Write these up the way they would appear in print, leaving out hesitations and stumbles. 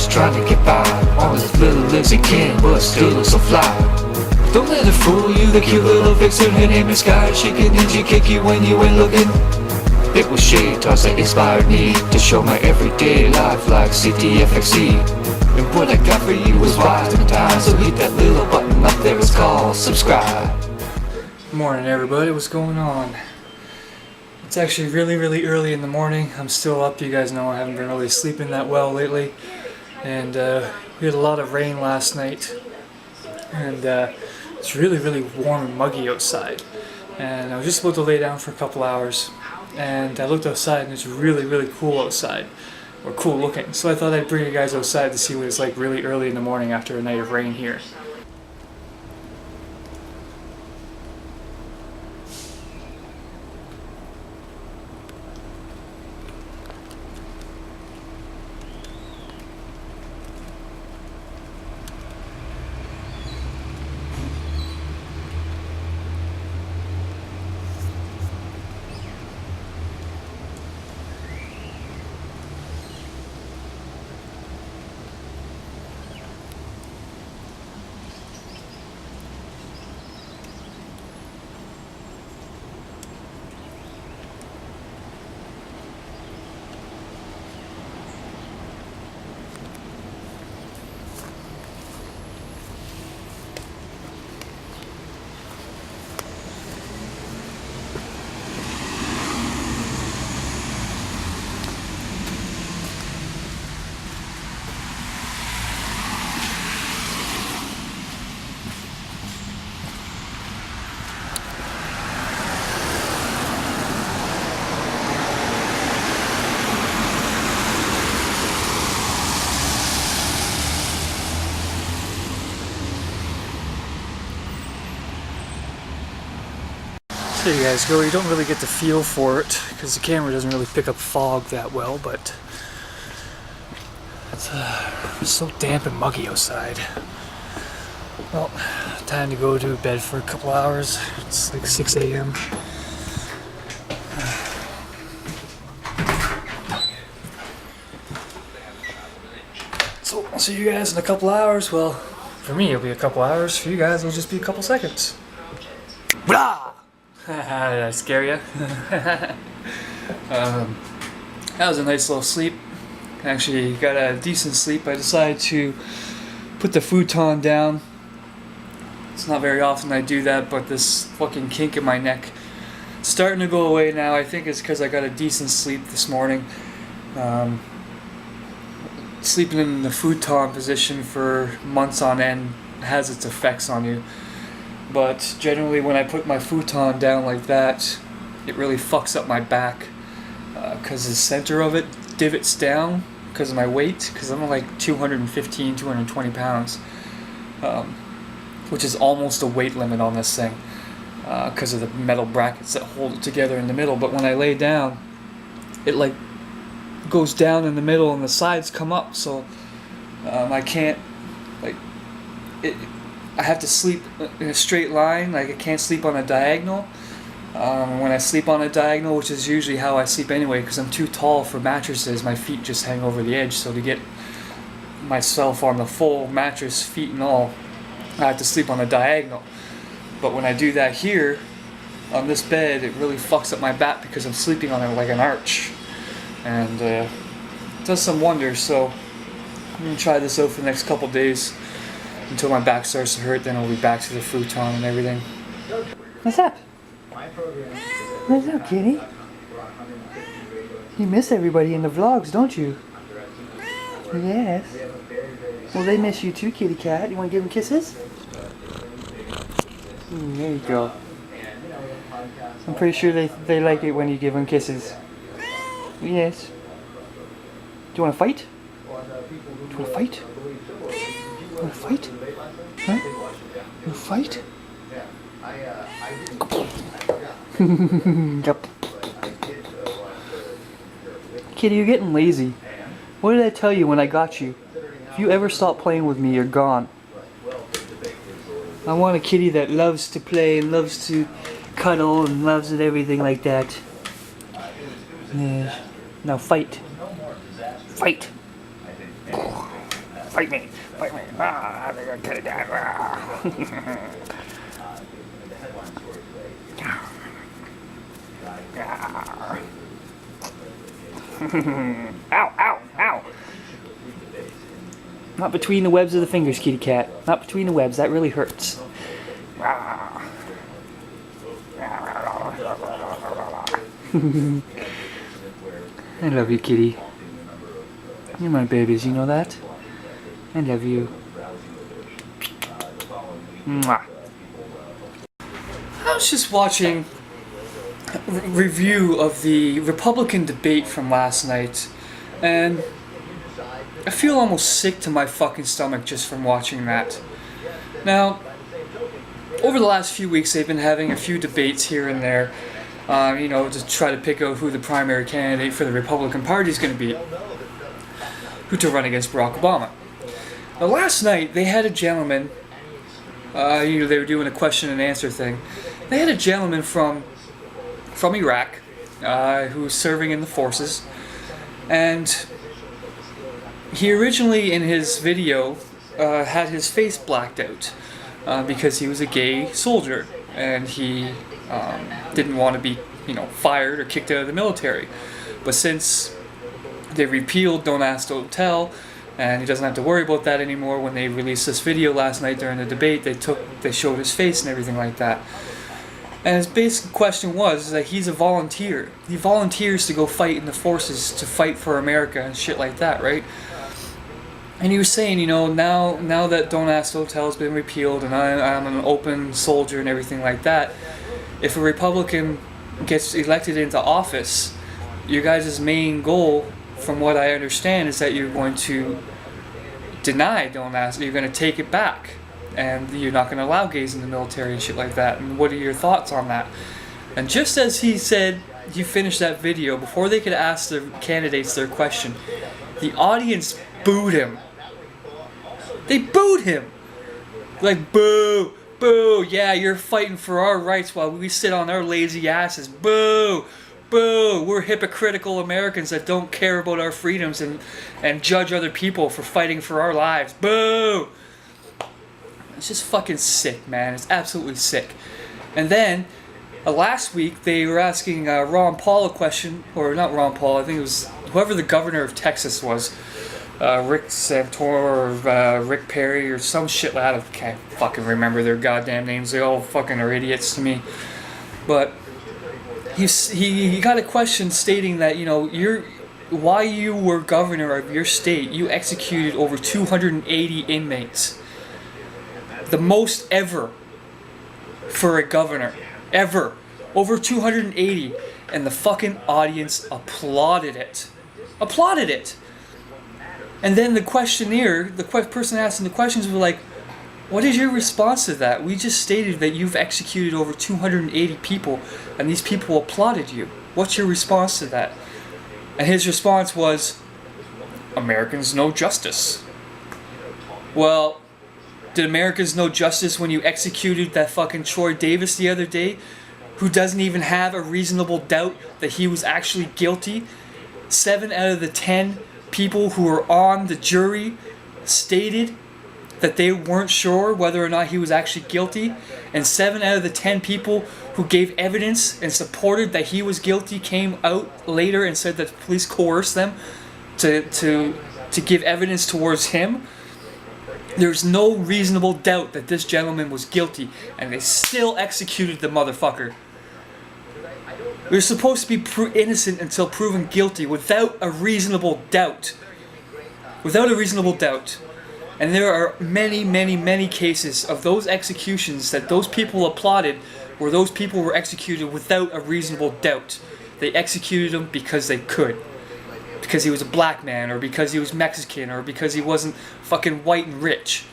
just trying to get by on as little as he can, but still look so fly. Don't let it fool you, the cute little vixen. Her name is Sky. She can ninja kick you when you ain't looking. It was she toss that inspired me to show my everyday life like CTFXE. And what I got for you was WisemanTimes, so hit that little button up there, it's called subscribe. Morning everybody, what's going on? It's actually really early in the morning. I'm still up. You guys know I haven't been really sleeping that well lately, and we had a lot of rain last night, and it's really warm and muggy outside, and I was just about to lay down for a couple hours, and I looked outside and it's really cool outside, or cool looking, so I thought I'd bring you guys outside to see what it's like really early in the morning after a night of rain here. There you guys go. You don't really get the feel for it because the camera doesn't really pick up fog that well, but it's so damp and muggy outside. Well, time to go to bed for a couple hours. It's like 6 a.m. So I'll see you guys in a couple hours. Well, for me it'll be a couple hours. For you guys it'll just be a couple seconds. Blah! Did I scare you? That was a nice little sleep. Actually got a decent sleep. I decided to put the futon down. It's not very often I do that, but this fucking kink in my neck is starting to go away now. I think it's because I got a decent sleep this morning. Sleeping in the futon position for months on end has its effects on you. But generally when I put my futon down like that, it really fucks up my back because the center of it divots down because of my weight, because I'm like 215, 220 pounds, which is almost a weight limit on this thing because of the metal brackets that hold it together in the middle. But when I lay down, it like goes down in the middle and the sides come up, so I can't, like, I have to sleep in a straight line. Like, I can't sleep on a diagonal. When I sleep on a diagonal, which is usually how I sleep anyway, because I'm too tall for mattresses, my feet just hang over the edge. So to get myself on the full mattress, feet and all, I have to sleep on a diagonal. But when I do that here, on this bed, it really fucks up my back because I'm sleeping on it like an arch. And it does some wonders, so I'm going to try this out for the next couple days. Until my back starts to hurt, then I'll be back to the futon and everything. What's up? What's up, kitty? You miss everybody in the vlogs, don't you? Yes. Well, they miss you too, kitty cat. You want to give them kisses? There you go. I'm pretty sure they like it when you give them kisses. Yes. Do you want to fight? Do you want to fight? You want to fight? Huh? You want to fight? Yep. Kitty, you're getting lazy. What did I tell you when I got you? If you ever stop playing with me, you're gone. I want a kitty that loves to play, loves to cuddle, and loves it, everything like that. Yeah. Now fight. Fight. Fight me. Fight me. Ah, they're gonna cut it down. Ow, ow, ow. Not between the webs of the fingers, kitty cat. Not between the webs. That really hurts. I love you, kitty. You're my babies, you know that? I love you. Mwah. I was just watching a review of the Republican debate from last night, and I feel almost sick to my fucking stomach just from watching that. Now, over the last few weeks, they've been having a few debates here and there, to try to pick out who the primary candidate for the Republican Party is going to be, who to run against Barack Obama. Now, last night, they had a gentleman, they were doing a question and answer thing. They had a gentleman from Iraq, who was serving in the forces, and he originally, in his video, had his face blacked out because he was a gay soldier and he didn't want to be, fired or kicked out of the military. But since they repealed Don't Ask, Don't Tell, and he doesn't have to worry about that anymore, when they released this video last night during the debate, they showed his face and everything like that. And his basic question was that he's a volunteer. He volunteers to go fight in the forces, to fight for America and shit like that, right? And he was saying, now that Don't Ask, Don't Tell has been repealed and I'm an open soldier and everything like that, if a Republican gets elected into office, your guys' main goal, from what I understand, is that you're going to deny Don't Ask, you're going to take it back, and you're not going to allow gays in the military and shit like that. And what are your thoughts on that? And just as he finished that video, before they could ask the candidates their question, the audience booed him. They booed him. Like, boo, boo, yeah, you're fighting for our rights while we sit on our lazy asses. Boo, boo, we're hypocritical Americans that don't care about our freedoms and judge other people for fighting for our lives. Boo. It's just fucking sick, man. It's absolutely sick. And then, last week, they were asking Ron Paul a question, or not Ron Paul, I think it was whoever the governor of Texas was. Rick Santorum or Rick Perry or some shit. I can't fucking remember their goddamn names. They all fucking are idiots to me. But he got a question stating that, while you were governor of your state, you executed over 280 inmates. The most ever for a governor. Ever. Over 280. And the fucking audience applauded it. Applauded it. And then the questionnaire, the person asking the questions were like, what is your response to that? We just stated that you've executed over 280 people and these people applauded you. What's your response to that? And his response was, Americans know justice. Well, did Americans know justice when you executed that fucking Troy Davis the other day, who doesn't even have a reasonable doubt that he was actually guilty? 7 out of the 10 people who were on the jury stated that they weren't sure whether or not he was actually guilty, and 7 out of the 10 people who gave evidence and supported that he was guilty came out later and said that the police coerced them to give evidence towards him. There's no reasonable doubt that this gentleman was guilty, and they still executed the motherfucker. You're supposed to be innocent until proven guilty without a reasonable doubt. Without a reasonable doubt. And there are many, many, many cases of those executions that those people applauded where those people were executed without a reasonable doubt. They executed him because they could. Because he was a black man, or because he was Mexican, or because he wasn't fucking white and rich.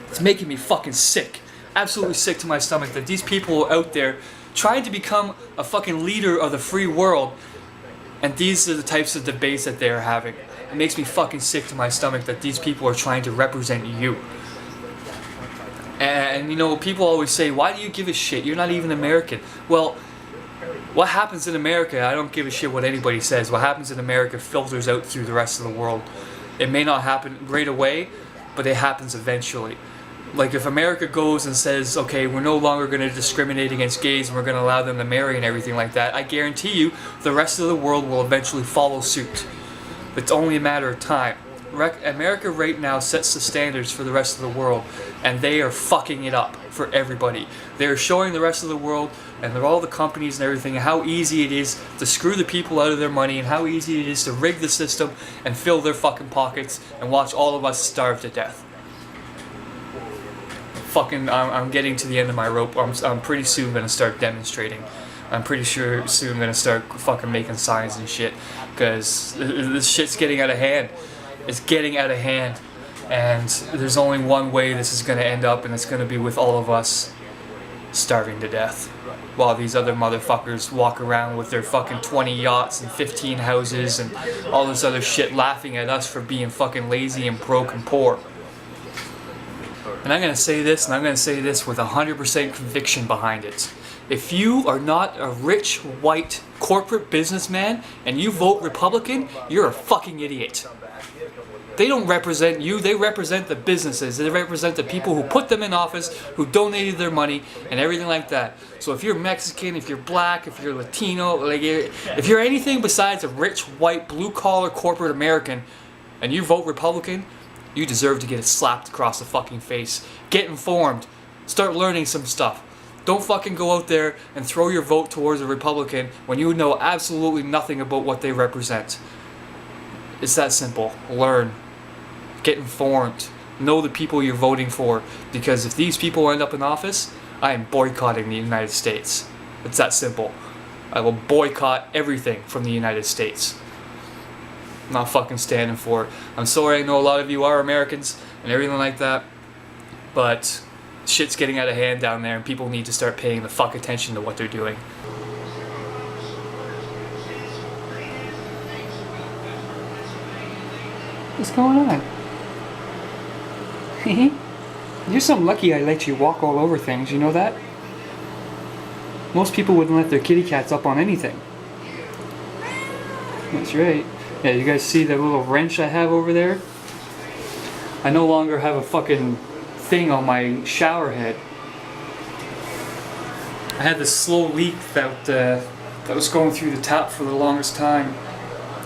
It's making me fucking sick. Absolutely sick to my stomach that these people are out there trying to become a fucking leader of the free world, and these are the types of debates that they're having. It makes me fucking sick to my stomach that these people are trying to represent you. And people always say, why do you give a shit? You're not even American. Well, what happens in America, I don't give a shit what anybody says. What happens in America filters out through the rest of the world. It may not happen right away, but it happens eventually. Like if America goes and says, okay, we're no longer going to discriminate against gays and we're going to allow them to marry and everything like that, I guarantee you the rest of the world will eventually follow suit. It's only a matter of time. America right now sets the standards for the rest of the world, and they are fucking it up for everybody. They are showing the rest of the world and all the companies and everything how easy it is to screw the people out of their money and how easy it is to rig the system and fill their fucking pockets and watch all of us starve to death. I'm getting to the end of my rope. I'm pretty soon gonna start demonstrating. I'm pretty sure soon I'm gonna start fucking making signs and shit, because this shit's getting out of hand. It's getting out of hand, and there's only one way this is gonna end up, and it's gonna be with all of us starving to death, while these other motherfuckers walk around with their fucking 20 yachts and 15 houses and all this other shit, laughing at us for being fucking lazy and broke and poor. And I'm gonna say this, and I'm gonna say this with 100% conviction behind it. If you are not a rich, white, corporate businessman and you vote Republican, you're a fucking idiot. They don't represent you, they represent the businesses. They represent the people who put them in office, who donated their money, and everything like that. So if you're Mexican, if you're black, if you're Latino, like if you're anything besides a rich, white, blue-collar corporate American, and you vote Republican, you deserve to get it slapped across the fucking face. Get informed. Start learning some stuff. Don't fucking go out there and throw your vote towards a Republican when you know absolutely nothing about what they represent. It's that simple. Learn. Get informed. Know the people you're voting for, because if these people end up in office, I am boycotting the United States. It's that simple. I will boycott everything from the United States. I'm not fucking standing for it. I'm sorry, I know a lot of you are Americans and everything like that, but shit's getting out of hand down there and people need to start paying the fuck attention to what they're doing. What's going on? You're so lucky I let you walk all over things, you know that? Most people wouldn't let their kitty cats up on anything. That's right. Yeah, you guys see that little wrench I have over there? I no longer have a fucking thing on my shower head. I had this slow leak that was going through the tap for the longest time,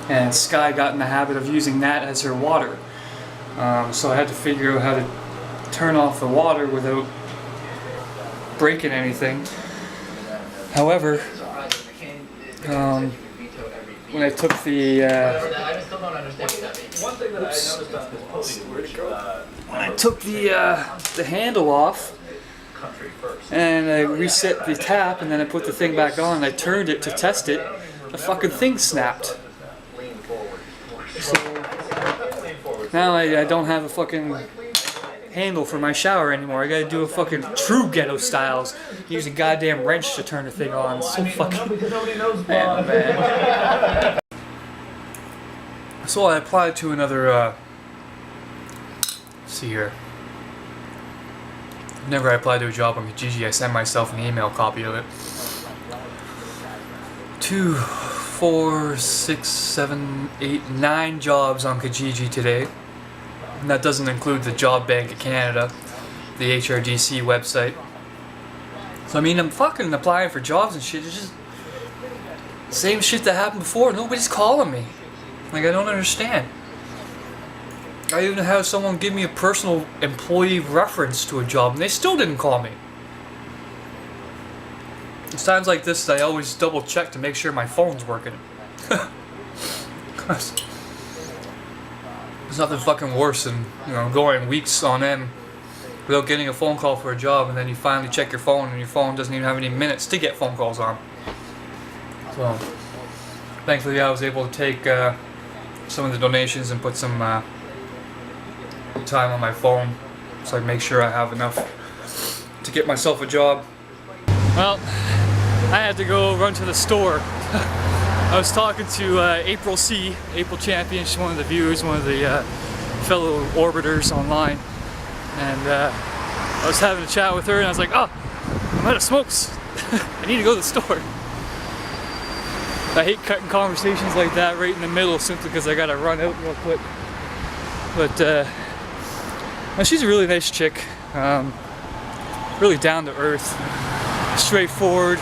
and Sky got in the habit of using that as her water. So I had to figure out how to turn off the water without breaking anything. However, when I took the the handle off and I reset the tap and then I put the thing back on and I turned it to test it, the fucking thing snapped. So now I don't have a fucking handle for my shower anymore. I gotta do a fucking true ghetto styles. Use a goddamn wrench to turn the thing on. So fucking man. So I applied to another let's see here. Whenever I applied to a job on Kijiji, I sent myself an email copy of it. 2, 4, 6, 7, 8, 9 jobs on Kijiji today. And that doesn't include the Job Bank of Canada, the HRDC website. So I mean, I'm fucking applying for jobs and shit. It's just the same shit that happened before. Nobody's calling me. Like, I don't understand. I even had someone give me a personal employee reference to a job and they still didn't call me. It's times like this that I always double check to make sure my phone's working. There's nothing fucking worse than, you know, going weeks on end without getting a phone call for a job, and then you finally check your phone and your phone doesn't even have any minutes to get phone calls on. So, thankfully I was able to take some of the donations and put some time on my phone so I make sure I have enough to get myself a job. Well, I had to go run to the store. I was talking to April C, April Champion. She's one of the viewers, one of the fellow orbiters online, and I was having a chat with her and I was like, oh, I'm out of smokes. I need to go to the store. I hate cutting conversations like that right in the middle simply because I gotta run out real quick. But she's a really nice chick, really down to earth, straightforward.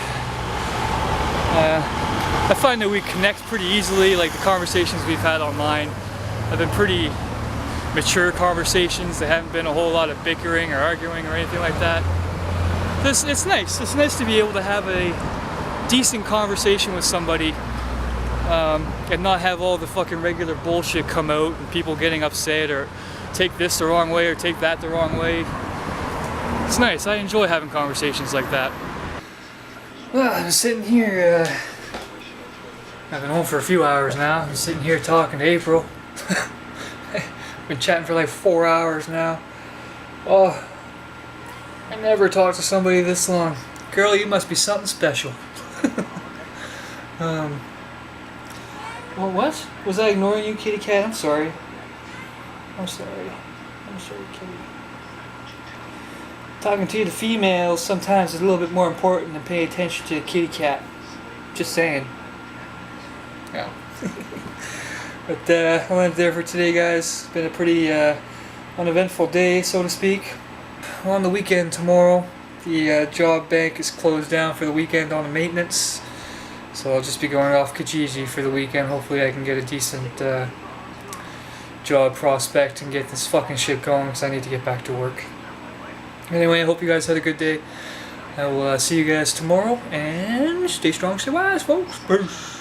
I find that we connect pretty easily. Like the conversations we've had online have been pretty mature conversations. There haven't been a whole lot of bickering or arguing or anything like that. It's nice. It's nice to be able to have a decent conversation with somebody and not have all the fucking regular bullshit come out and people getting upset or take this the wrong way or take that the wrong way. It's nice. I enjoy having conversations like that. Well, I'm sitting here, I've been home for a few hours now. I'm sitting here talking to April. Been chatting for like 4 hours now. Oh, I never talked to somebody this long. Girl, you must be something special. Well, what? Was I ignoring you, kitty cat? I'm sorry. I'm sorry. I'm sorry, kitty. Talking to the females sometimes is a little bit more important than paying attention to the kitty cat. Just saying. Yeah. But I'll end there for today, guys. It's been a pretty uneventful day, so to speak. On the weekend tomorrow, the job bank is closed down for the weekend on the maintenance. So I'll just be going off Kijiji for the weekend. Hopefully I can get a decent job prospect and get this fucking shit going, because I need to get back to work. Anyway, I hope you guys had a good day. I will see you guys tomorrow, and stay strong, stay wise, folks. Peace.